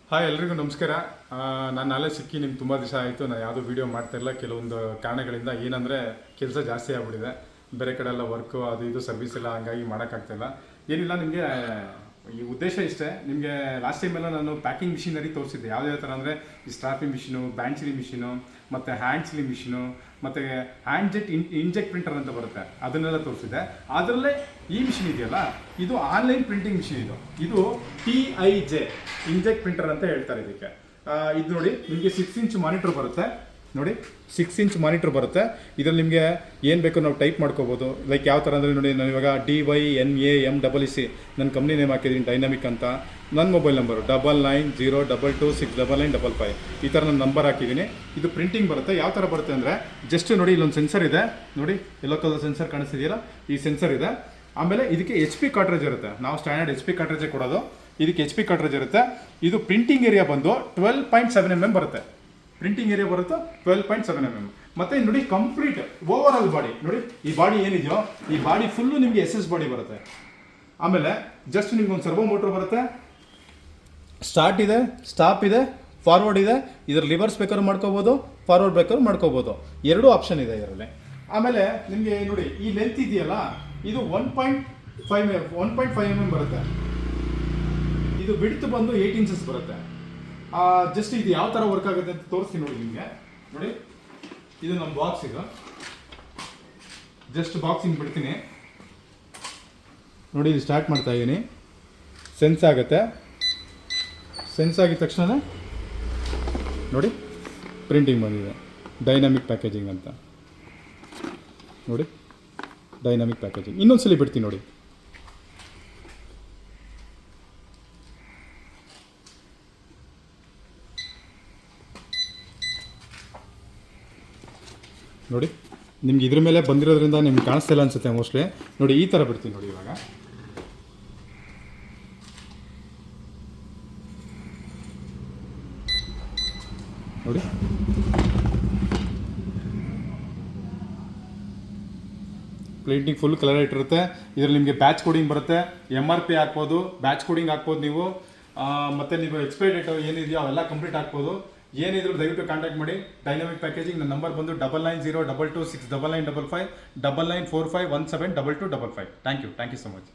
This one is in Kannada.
ಹಾಯ್ ಎಲ್ರಿಗೂ ನಮಸ್ಕಾರ. ನಾನು ನಾಳೆ ಸಿಕ್ಕಿ ನಿಮ್ಗೆ ತುಂಬ ದಿವಸ ಆಯಿತು. ನಾನು ಯಾವುದೋ ವೀಡಿಯೋ ಮಾಡ್ತಾಯಿಲ್ಲ, ಕೆಲವೊಂದು ಕಾರಣಗಳಿಂದ. ಏನಂದರೆ ಕೆಲಸ ಜಾಸ್ತಿ ಆಗ್ಬಿಟ್ಟಿದೆ, ಬೇರೆ ಕಡೆ ಎಲ್ಲ ವರ್ಕು ಅದು ಇದು ಸರ್ವಿಸ್ ಎಲ್ಲ, ಹಂಗಾಗಿ ಮಾಡೋಕ್ಕಾಗ್ತಾಯಿಲ್ಲ. ಏನಿಲ್ಲ, ನಿಮಗೆ ಈ ಉದ್ದೇಶ ಇಷ್ಟೇ. ನಿಮಗೆ ಲಾಸ್ಟ್ ಟೈಮೆಲ್ಲ ನಾನು ಪ್ಯಾಕಿಂಗ್ ಮಿಷಿನರಿ ತೋರಿಸಿದ್ದೆ. ಯಾವುದೇ ಥರ ಅಂದರೆ ಈ ಸ್ಟ್ರಾಪಿಂಗ್ ಮಿಷಿನು, ಬ್ಯಾಂಚ್ಲಿ ಮಿಷಿನು, ಮತ್ತು ಹ್ಯಾಂಡ್ಸ್ಲಿ ಮಿಷಿನು, ಮತ್ತು ಹ್ಯಾಂಡ್ ಜೆಟ್ ಇಂಜೆಕ್ಟ್ ಪ್ರಿಂಟರ್ ಅಂತ ಬರುತ್ತೆ, ಅದನ್ನೆಲ್ಲ ತೋರಿಸಿದ್ದೆ. ಅದರಲ್ಲೇ ಈ ಮಿಷಿನ್ ಇದೆಯಲ್ಲ, ಇದು ಆನ್ಲೈನ್ ಪ್ರಿಂಟಿಂಗ್ ಮಿಷಿನ್. ಇದು TIJ ಇಂಜೆಕ್ಟ್ ಪ್ರಿಂಟರ್ ಅಂತ ಹೇಳ್ತಾರೆ ಇದಕ್ಕೆ. ಇದು ನೋಡಿ, ನಿಮಗೆ 6 ಇಂಚ್ ಮಾನಿಟರ್ ಬರುತ್ತೆ. ನೋಡಿ, 6 ಇಂಚ್ ಮಾನಿಟರ್ ಬರುತ್ತೆ. ಇದರಲ್ಲಿ ನಿಮಗೆ ಏನು ಬೇಕೋ ನಾವು ಟೈಪ್ ಮಾಡ್ಕೋಬೋದು. ಲೈಕ್ ಯಾವ ಥರ ಅಂದರೆ ನೋಡಿ, ನಾನು ಇವಾಗ DYNAMEC ನನ್ನ ಕಂಪ್ನಿ ನೇಮ್ ಹಾಕಿದ್ದೀನಿ, ಡೈನಾಮಿಕ್ ಅಂತ. ನನ್ನ ಮೊಬೈಲ್ ನಂಬರು 9902226995 ಈ ಥರ ನನ್ನ ನಂಬರ್ ಹಾಕಿದ್ದೀನಿ. ಇದು ಪ್ರಿಂಟಿಂಗ್ ಬರುತ್ತೆ. ಯಾವ ಥರ ಬರುತ್ತೆ ಅಂದರೆ, ಜಸ್ಟ್ ನೋಡಿ, ಇಲ್ಲೊಂದು ಸೆನ್ಸರ್ ಇದೆ ನೋಡಿ, ಎಲ್ಲೋ ಕಲರ್ ಸೆನ್ಸರ್ ಕಾಣಿಸ್ತಿದೆಯಲ್ಲ, ಈ ಸೆನ್ಸರ್ ಇದೆ. ಆಮೇಲೆ ಇದಕ್ಕೆ HP ಕಾರ್ಟ್ರೇಜ್ ಇರುತ್ತೆ. ನಾವು ಸ್ಟ್ಯಾಂಡರ್ಡ್ HP ಕಾರ್ಟ್ರೇಜೇ ಕೊಡೋದು. ಇದಕ್ಕೆ HP ಕಾರ್ಟ್ರೇಜ್ ಇರುತ್ತೆ. ಇದು ಪ್ರಿಂಟಿಂಗ್ ಏರಿಯಾ ಬಂದು 12.7 mm ಬರುತ್ತೆ. ಪ್ರಿಂಟಿಂಗ್ ಏರಿಯಾ ಬರುತ್ತೆ 12.7 mm. ಮತ್ತು ನೋಡಿ, ಕಂಪ್ಲೀಟ್ ಓವರ್ ಆಲ್ ಬಾಡಿ ನೋಡಿ, ಈ ಬಾಡಿ ಏನಿದೆಯೋ ಈ ಬಾಡಿ ಫುಲ್ಲು ನಿಮಗೆ SS ಬಾಡಿ ಬರುತ್ತೆ. ಆಮೇಲೆ ಜಸ್ಟ್ ನಿಮ್ಗೆ ಒಂದು ಸರ್ವೋ ಮೋಟ್ರ್ ಬರುತ್ತೆ, ಸ್ಟಾರ್ಟ್ ಇದೆ, ಸ್ಟಾಪ್ ಇದೆ, ಫಾರ್ವರ್ಡ್ ಇದೆ. ಇದರ ಲಿವರ್ಸ್ ಬೇಕಾದ್ರೂ ಮಾಡ್ಕೋಬೋದು, ಫಾರ್ವರ್ಡ್ ಬೇಕಾದ್ರೂ ಮಾಡ್ಕೋಬೋದು, ಎರಡೂ ಆಪ್ಷನ್ ಇದೆ ಇದರಲ್ಲಿ. ಆಮೇಲೆ ನಿಮಗೆ ನೋಡಿ, ಈ ಲೆಂತ್ ಇದೆಯಲ್ಲ, ಇದು 1.5 mm ಬರುತ್ತೆ. ಇದು ವಿಡ್ತ್ ಬಂದು 8 inches ಬರುತ್ತೆ. ಜಸ್ಟ್ ಇದು ಯಾವ ಥರ ವರ್ಕ್ ಆಗುತ್ತೆ ಅಂತ ತೋರಿಸ್ತೀನಿ ನೋಡಿ ನಿಮಗೆ. ನೋಡಿ, ಇದು ನಮ್ಮ ಬಾಕ್ಸ್. ಇದು ಜಸ್ಟ್ ಬಾಕ್ಸ್ ಹಿಂಗೆ ಬಿಡ್ತೀನಿ ನೋಡಿ, ಇದು ಸ್ಟಾರ್ಟ್ ಮಾಡ್ತಾ ಇದ್ದೀನಿ. ಸೆನ್ಸ್ ಆಗುತ್ತೆ. ಸೆನ್ಸ್ ಆಗಿದ ತಕ್ಷಣ ನೋಡಿ, ಪ್ರಿಂಟಿಂಗ್ ಬಂದಿದೆ. ಡೈನಾಮಿಕ್ ಪ್ಯಾಕೇಜಿಂಗ್ ಅಂತ ನೋಡಿ, ಡೈನಾಮಿಕ್ ಪ್ಯಾಕೇಜಿಂಗ್. ಇನ್ನೊಂದ್ಸಲಿ ಬಿಡ್ತೀನಿ ನೋಡಿ. ನೋಡಿ, ನಿಮ್ಗೆ ಇದ್ರ ಮೇಲೆ ಬಂದಿರೋದ್ರಿಂದ ನಿಮ್ಗೆ ಕಾಣಿಸ್ತಿಲ್ಲ ಅನ್ಸುತ್ತೆ ಮೋಸ್ಟ್ಲಿ. ನೋಡಿ, ಈ ಥರ ಬಿಡ್ತೀನಿ ನೋಡಿ. ಇವಾಗ ನೋಡಿ, ಪ್ರಿಂಟಿಂಗ್ ಫುಲ್ ಕಲರ್ ಇಟ್ಟಿರುತ್ತೆ. ಇದರಲ್ಲಿ ನಿಮಗೆ ಬ್ಯಾಚ್ ಕೋಡಿಂಗ್ ಬರುತ್ತೆ. MRP ಹಾಕ್ಬೋದು, ಬ್ಯಾಚ್ ಕೋಡಿಂಗ್ ಹಾಕ್ಬೋದು ನೀವು. ಮತ್ತು ನೀವು ಎಕ್ಸ್ಪೈರಿ ಡೇಟ್ ಏನಿದೆಯೋ ಅವೆಲ್ಲ ಕಂಪ್ಲೀಟ್ ಹಾಕ್ಬೋದು. ಏನಿದ್ರು ದಯವಿಟ್ಟು ಕಾಂಟ್ಯಾಕ್ಟ್ ಮಾಡಿ. Dynamic packaging. ನನ್ನ ನಂಬರ್ ಬಂದು 9902269955 9945172255. Thank you so much.